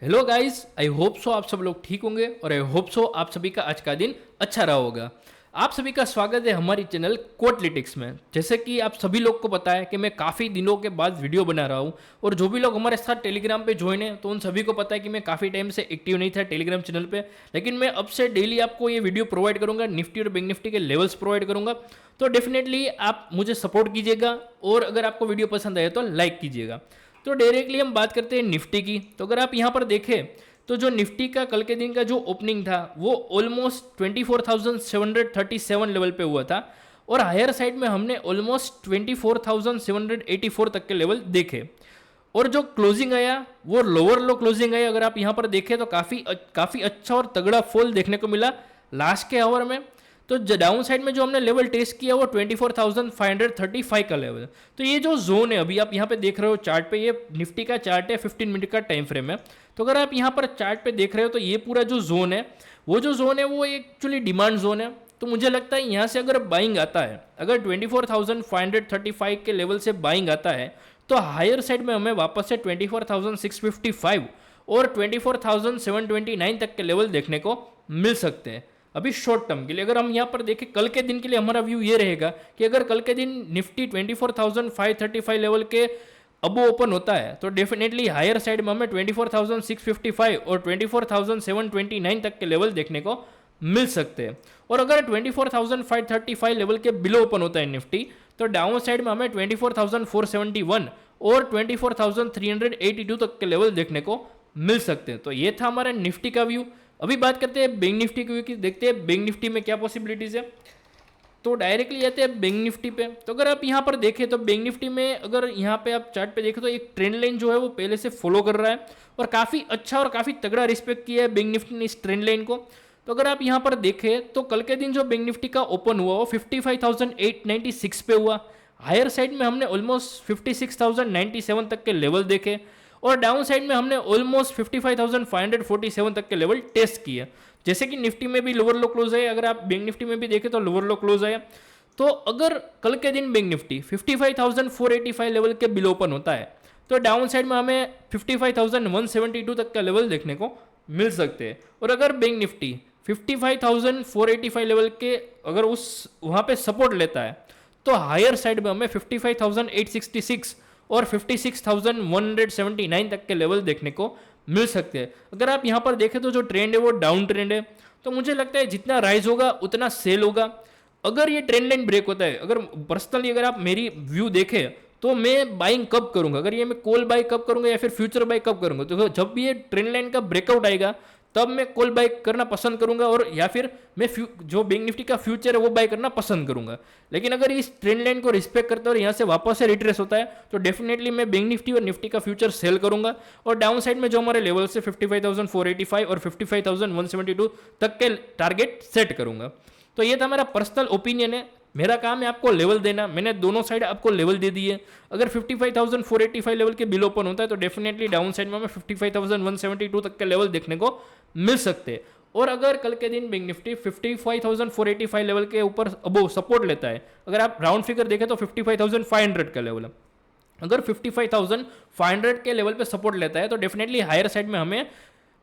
Hello guys, I hope so आप सब लोग ठीक होंगे और आई होप सो आप सभी का आज का दिन अच्छा रहा होगा। आप सभी का स्वागत है हमारी चैनल कोटलिटिक्स में। जैसे कि आप सभी लोग को पता है कि मैं काफ़ी दिनों के बाद वीडियो बना रहा हूँ और जो भी लोग हमारे साथ टेलीग्राम पे ज्वाइन है तो उन सभी को पता है कि मैं काफ़ी टाइम से एक्टिव नहीं था टेलीग्राम चैनल पे। लेकिन मैं अब से डेली आपको ये वीडियो प्रोवाइड करूँगा, निफ्टी और बैंक निफ्टी के लेवल्स प्रोवाइड करूँगा। तो डेफिनेटली आप मुझे सपोर्ट कीजिएगा और अगर आपको वीडियो पसंद आए तो लाइक कीजिएगा। तो डायरेक्टली हम बात करते हैं निफ्टी की। तो अगर आप यहाँ पर देखें तो जो निफ्टी का कल के दिन का जो ओपनिंग था वो ऑलमोस्ट 24,737 लेवल पे हुआ था और हायर साइड में हमने ऑलमोस्ट 24,784 तक के लेवल देखे। और जो क्लोजिंग आया वो लोअर लो क्लोजिंग आया। अगर आप यहाँ पर देखें तो काफ़ी अच्छा और तगड़ा फॉल देखने को मिला लास्ट के आवर में। तो डाउन साइड में जो हमने लेवल टेस्ट किया वो 24,535 का लेवल। तो ये जो जोन है अभी आप यहाँ पे देख रहे हो चार्ट पे, ये निफ्टी का चार्ट है, 15 मिनट का टाइम फ्रेम है। तो अगर आप यहाँ पर चार्ट पे देख रहे हो तो ये पूरा जो जोन है वो एक्चुअली डिमांड जोन है। तो मुझे लगता है यहाँ से अगर बाइंग आता है, अगर 24,535 के लेवल से बाइंग आता है तो हायर साइड में हमें वापस से 24,655 और 24,729 तक के लेवल देखने को मिल सकते हैं अभी शॉर्ट टर्म के लिए। अगर हम यहाँ पर देखें कल के दिन के लिए हमारा व्यू ये रहेगा कि अगर कल के दिन निफ्टी 24,535 लेवल के अब ओपन होता है तो डेफिनेटली हायर साइड में हमें 24,655 और 24,729 तक के लेवल देखने को मिल सकते हैं। और अगर 24,535 लेवल के बिलो ओपन होता है निफ्टी तो डाउन साइड में हमें 24,471 और 24,382 तक के लेवल देखने को मिल सकते हैं। तो ये था हमारा निफ्टी का व्यू। अभी बात करते हैं बैंक निफ्टी की व्यू की, देखते हैं बैंक निफ्टी में क्या पॉसिबिलिटीज है। तो डायरेक्टली आते हैं बैंक निफ्टी पे। तो अगर आप यहाँ पर देखें तो बैंक निफ्टी में अगर यहाँ पे आप चार्ट पे देखें तो एक ट्रेंड लाइन जो है वो पहले से फॉलो कर रहा है और काफ़ी अच्छा और काफ़ी तगड़ा रिस्पेक्ट किया है बैंक निफ्टी ने इस ट्रेंड लाइन को। तो अगर आप यहाँ पर देखें तो कल के दिन जो बैंक निफ्टी का ओपन हुआ वो 55,896 पे हुआ। हायर साइड में हमने ऑलमोस्ट 56,097 तक के लेवल देखे और डाउन साइड में हमने ऑलमोस्ट 55,547 तक के लेवल टेस्ट किए। जैसे कि निफ्टी में भी लोअर लो क्लोज है, अगर आप बैंक निफ्टी में भी देखें तो लोअर लो क्लोज है। तो अगर कल के दिन बैंक निफ्टी 55,485 लेवल के बिलो ओपन होता है तो डाउन साइड में हमें 55,172 तक का लेवल देखने को मिल सकते हैं। और अगर बैंक निफ्टी 55,485 लेवल के अगर उस वहाँ पे सपोर्ट लेता है तो हायर साइड में हमें 55,866 और 56,179 तक के लेवल देखने को मिल सकते हैं। अगर आप यहाँ पर देखें तो जो ट्रेंड है वो डाउन ट्रेंड है। तो मुझे लगता है जितना राइज होगा उतना सेल होगा। अगर ये ट्रेंड लाइन ब्रेक होता है, अगर पर्सनली अगर आप मेरी व्यू देखें तो मैं बाइंग कब करूंगा, अगर ये मैं कॉल बाई कब करूंगा या फिर फ्यूचर बाई कब करूंगा, तो जब भी ये ट्रेंड लाइन का ब्रेकआउट आएगा तब मैं कॉल बाई करना पसंद करूंगा और या फिर मैं जो बैंक निफ्टी का फ्यूचर है वो बाई करना पसंद करूंगा। लेकिन अगर इस ट्रेंड लाइन को रिस्पेक्ट करता है और यहाँ से वापस से रिट्रेस होता है तो डेफिनेटली मैं बैंक निफ्टी और निफ्टी का फ्यूचर सेल करूंगा और डाउन साइड में जो हमारे लेवल से 55,485 और 55,172 तक के टारगेट सेट करूंगा। तो ये था मेरा पर्सनल ओपिनियन है, मेरा काम है आपको लेवल देना। मैंने दोनों साइड आपको लेवल दे दिए। अगर 55,485 लेवल के बिलो ओपन होता है तो डेफिनेटली डाउन साइड में हमें 55,172 तक के लेवल देखने को मिल सकते हैं। और अगर कल के दिन बैंक निफ्टी 55,485 लेवल के ऊपर अबो सपोर्ट लेता है, अगर आप राउंड फिगर देखें तो 55,500 का लेवल है, अगर 55,500 के लेवल पे सपोर्ट लेता है तो डेफिनेटली हायर साइड में हमें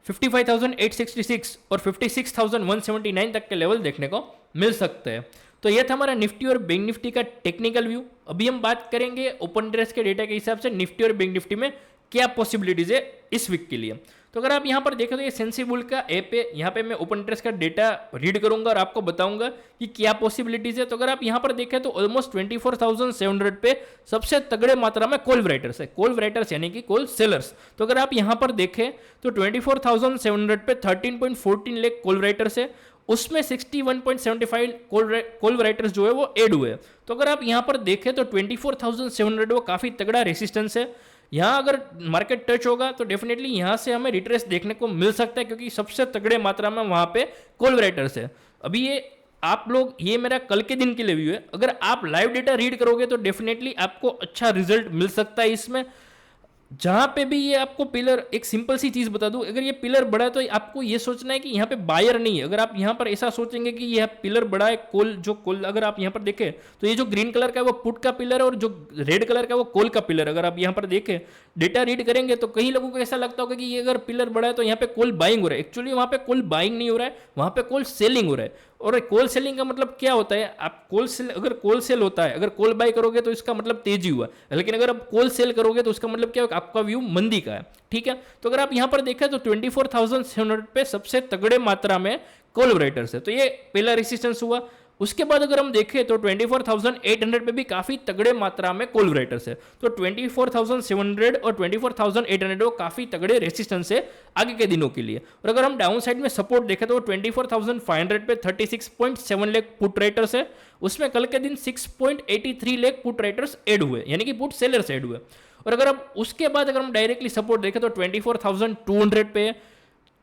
55,866 और 56,179 तक के लेवल देखने को मिल सकते हैं। तो यह था हमारा निफ्टी और बैंक निफ्टी का टेक्निकल व्यू। अभी हम बात करेंगे ओपन इंटरेस्ट के डेटा के हिसाब से निफ्टी और बैंक निफ्टी में क्या पॉसिबिलिटीज है इस वीक के लिए। तो अगर आप यहाँ पर देखें तो ये सेंसिबल का ऐप है, यहाँ पे मैं ओपन इंटरेस्ट का डेटा रीड करूंगा और आपको बताऊंगा कि क्या पॉसिबिलिटीज है। तो अगर आप यहाँ पर देखें तो ऑलमोस्ट 24,700 पे सबसे तगड़े मात्रा में कॉल राइटर्स है, कॉल राइटर्स यानी कि कॉल सेलर्स। तो अगर आप यहाँ पर देखें तो 24,700 पे 13.14 लाख कॉल राइटर्स है, उसमें 61.75 कॉल राइटर्स जो है वो ऐड हुए। तो अगर आप यहाँ पर देखें तो 24,700 वो काफ़ी तगड़ा रेसिस्टेंस है। यहाँ अगर मार्केट टच होगा तो डेफिनेटली यहाँ से हमें रिट्रेस देखने को मिल सकता है क्योंकि सबसे तगड़े मात्रा में वहाँ पे कॉल राइटर्स है। अभी ये आप लोग, ये मेरा कल के दिन के लिए व्यू है, अगर आप लाइव डेटा रीड करोगे तो डेफिनेटली आपको अच्छा रिजल्ट मिल सकता है इसमें। जहां पे भी ये आपको पिलर, एक सिंपल सी चीज बता दूं, अगर ये पिलर बड़ा है तो आपको ये सोचना है कि यहाँ पे बायर नहीं है। अगर आप यहाँ पर ऐसा सोचेंगे कि यह पिलर बड़ा है, कोल अगर आप यहाँ पर देखें तो ये जो ग्रीन कलर का है वो पुट का पिलर है और जो रेड कलर का है वो कॉल का पिलर। अगर आप यहाँ पर देखें, डेटा रीड करेंगे तो कई लोगों को ऐसा लगता होगा कि ये अगर पिलर बड़ा है तो यहाँ पे कॉल बाइंग हो रहा है। एक्चुअली वहां पे कॉल बाइंग नहीं हो रहा है, वहां पे कॉल सेलिंग हो रहा है। और कॉल सेलिंग का मतलब क्या होता है, आप कॉल सेल, अगर कॉल सेल होता है, अगर कॉल बाय करोगे तो इसका मतलब तेजी हुआ, लेकिन अगर आप कॉल सेल करोगे तो उसका मतलब क्या होगा, आपका व्यू मंदी का है। ठीक है, तो अगर आप यहां पर देखें तो 24,700 पे सबसे तगड़े मात्रा में कोलैबोरेटर्स है, तो ये पहला रेसिस्टेंस हुआ। उसके बाद अगर हम देखें तो 24,800 पे भी काफी तगड़े मात्रा में कोलैबोरेटर्स है, तो 24,700 और 24,800 वो काफी तगड़े रेसिस्टेंस है आगे के दिनों के लिए। और अगर हम डाउन साइड में सपोर्ट देखें तो 24,500 पे 36.7 लाख पुट राइटर्स है, उसमें कल के दिन 6.83 लाख पुट राइटर्स ऐड हुए, यानी कि पुट सेलर्स ऐड हुए। और अगर अब उसके बाद अगर हम डायरेक्टली सपोर्ट देखें तो 24,200 पे,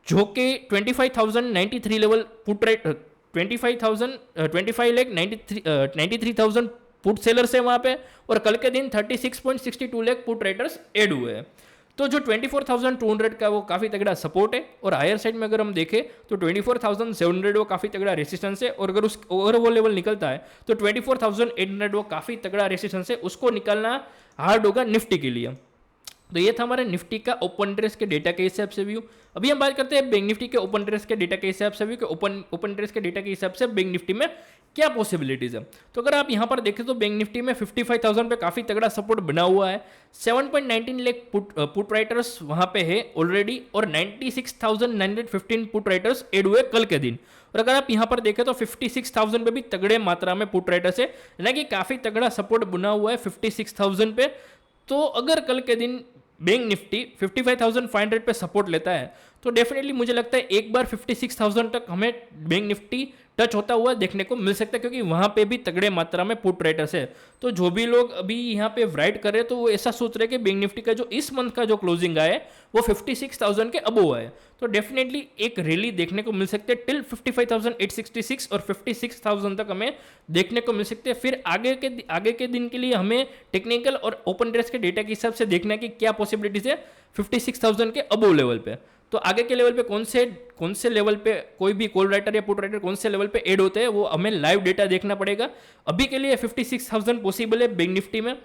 जो कि 25,093 level put right 25,93,000 put sellers है वहां पे, और कल के दिन 36.62 लाख पुट राइटर्स ऐड हुए हैं। तो जो 24,200 का वो काफी तगड़ा सपोर्ट है, और हायर साइड में अगर हम देखें तो 24,700 वो काफी तगड़ा रेसिस्टेंस है, और अगर वो लेवल निकलता है तो 24,800 वो काफी तगड़ा रेसिस्टेंस है, उसको निकालना हार्ड होगा निफ्टी के लिए। तो ये था हमारे निफ्टी का ओपन इंटरेस्ट के डेटा के हिसाब से व्यू। अभी हम बात करते हैं बैंक निफ्टी के ओपन इंटरेस्ट के डेटा के हिसाब से व्यू, कि ओपन इंटरेस्ट के डेटा के हिसाब से बैंक निफ्टी में क्या पॉसिबिलिटीज है। तो अगर आप यहां पर देखें तो बैंक निफ्टी में 55,000 पे काफी तगड़ा सपोर्ट बना हुआ है, 7.19 लाख पुट राइटर्स वहां पे है ऑलरेडी, और 96,915 पुट राइटर्स एड हुए कल के दिन। और अगर आप यहां पर देखें तो 56,000 पे भी तगड़े मात्रा में पुट राइटर्स है, यानी कि काफी तगड़ा सपोर्ट बना हुआ है 56,000 पे। तो अगर कल के दिन बैंक निफ्टी 55,500 पे सपोर्ट लेता है तो डेफिनेटली मुझे लगता है एक बार 56,000 तक हमें बैंक निफ्टी टच होता हुआ देखने को मिल सकता है, क्योंकि वहां पे भी तगड़े मात्रा में पुट राइटर्स है। तो जो भी लोग अभी यहाँ पे राइट कर रहे हैं तो वो ऐसा सोच रहे हैं कि बैंक निफ्टी का जो इस मंथ का जो क्लोजिंग आया है वो 56,000 के अबोव आए, तो डेफिनेटली एक रैली देखने को मिल सकती है टिल 55,866 और 56,000 तक हमें देखने को मिल सकते हैं। फिर आगे के दिन के लिए हमें टेक्निकल और ओपन इंटरेस्ट के डेटा के हिसाब से देखना है कि क्या पॉसिबिलिटीज है 56,000 के अबोव लेवल पे। तो आगे के लेवल पे कौन से लेवल पे कोई भी कॉल राइटर या पुट राइटर कौन से लेवल पे ऐड होते हैं वो हमें लाइव डेटा देखना पड़ेगा। अभी के लिए 56,000 पॉसिबल है बैंक निफ्टी में,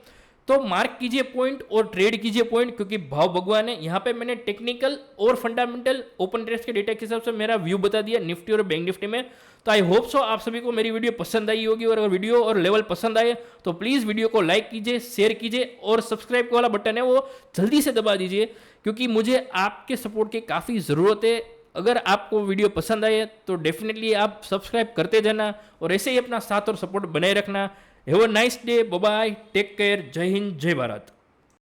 तो मार्क कीजिए पॉइंट और ट्रेड कीजिए पॉइंट, क्योंकि भाव भगवान है। यहाँ पे मैंने टेक्निकल और फंडामेंटल ओपन इंटरेस्ट के डेटा के हिसाब से मेरा व्यू बता दिया निफ्टी और बैंक निफ्टी में। तो आई होप सो आप सभी को मेरी वीडियो पसंद आई होगी, और अगर वीडियो और लेवल पसंद आए तो प्लीज़ वीडियो को लाइक कीजिए, शेयर कीजिए, और सब्सक्राइब वाला बटन है वो जल्दी से दबा दीजिए, क्योंकि मुझे आपके सपोर्ट की काफ़ी ज़रूरत है। अगर आपको वीडियो पसंद आए तो डेफिनेटली आप सब्सक्राइब करते जाना, और ऐसे ही अपना साथ और सपोर्ट बनाए रखना। Have a nice day, bye bye, take care, जय हिंद, जय भारत।